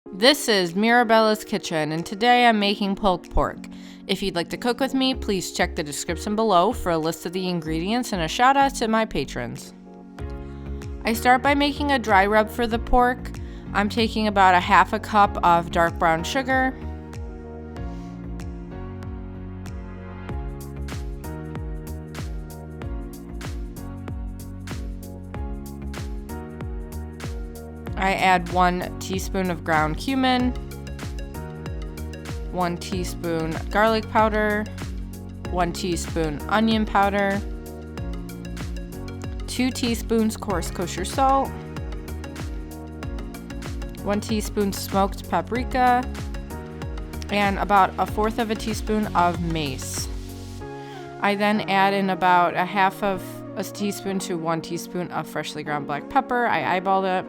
This is Mirabella's Kitchen, and today I'm making pulled pork. If you'd like to cook with me, please check the description below for a list of the ingredients and a shout out to my patrons. I start by making a dry rub for the pork. I'm taking about a half a cup of dark brown sugar, I add 1 teaspoon of ground cumin, 1 teaspoon garlic powder, 1 teaspoon onion powder, 2 teaspoons coarse kosher salt, 1 teaspoon smoked paprika, and about 1/4 of a teaspoon of mace. I then add in about a half of a teaspoon to 1 teaspoon of freshly ground black pepper. I eyeballed it.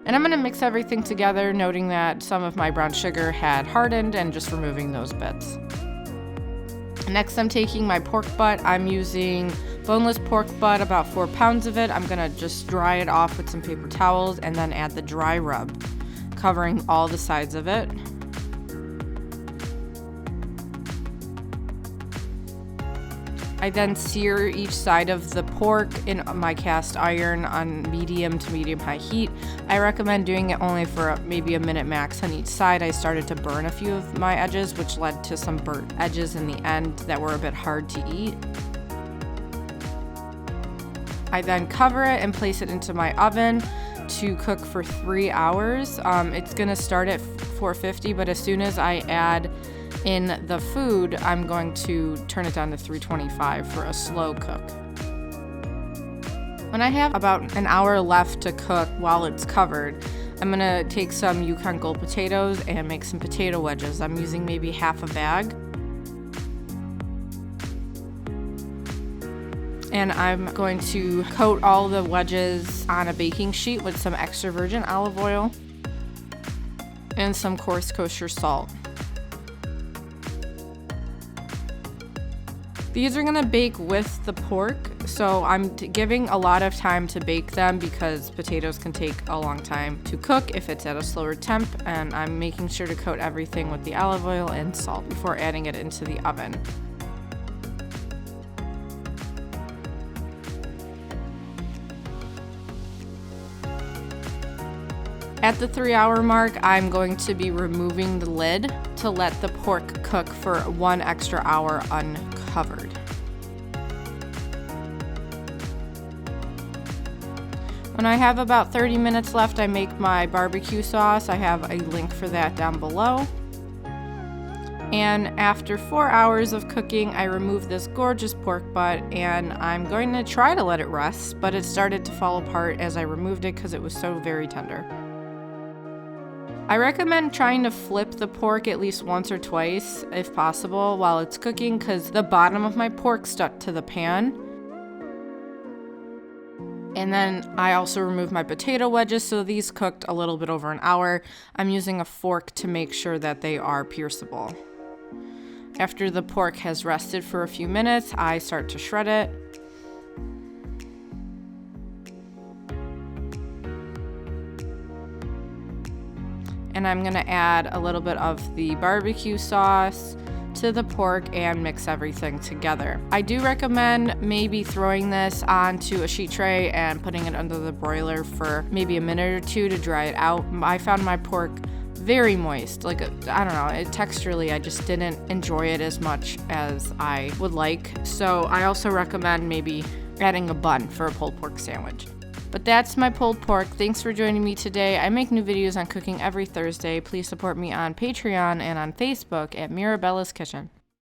And I'm going to mix everything together, noting that some of my brown sugar had hardened and just removing those bits. Next, I'm taking my pork butt. I'm using boneless pork butt, about 4 pounds of it. I'm going to just dry it off with some paper towels and then add the dry rub, covering all the sides of it. I then sear each side of the pork in my cast iron on medium to medium high heat. I recommend doing it only for maybe a minute max on each side. I started to burn a few of my edges, which led to some burnt edges in the end that were a bit hard to eat. I then cover it and place it into my oven to cook for 3 hours. It's gonna start at 450, but as soon as I add in the food, I'm going to turn it down to 325 for a slow cook. When I have about an hour left to cook while it's covered, I'm gonna take some Yukon Gold potatoes and make some potato wedges. I'm using maybe half a bag. And I'm going to coat all the wedges on a baking sheet with some extra virgin olive oil and some coarse kosher salt. These are gonna bake with the pork, so I'm giving a lot of time to bake them because potatoes can take a long time to cook if it's at a slower temp, and I'm making sure to coat everything with the olive oil and salt before adding it into the oven. At the 3-hour mark, I'm going to be removing the lid to let the pork cook for 1 extra hour uncovered. When I have about 30 minutes left, I make my BBQ sauce. I have a link for that down below. And after 4 hours of cooking, I remove this gorgeous pork butt, and I'm going to try to let it rest, but it started to fall apart as I removed it because it was so very tender. I recommend trying to flip the pork at least once or twice, if possible, while it's cooking, because the bottom of my pork stuck to the pan. And then I also removed my potato wedges, so these cooked a little bit over an hour. I'm using a fork to make sure that they are pierceable. After the pork has rested for a few minutes, I start to shred it. And I'm gonna add a little bit of the barbecue sauce to the pork and mix everything together. I do recommend maybe throwing this onto a sheet tray and putting it under the broiler for maybe a minute or two to dry it out. I found my pork very moist, I don't know, texturally I just didn't enjoy it as much as I would like. So I also recommend maybe adding a bun for a pulled pork sandwich. But that's my pulled pork. Thanks for joining me today. I make new videos on cooking every Thursday. Please support me on Patreon and on Facebook at Mirabella's Kitchen.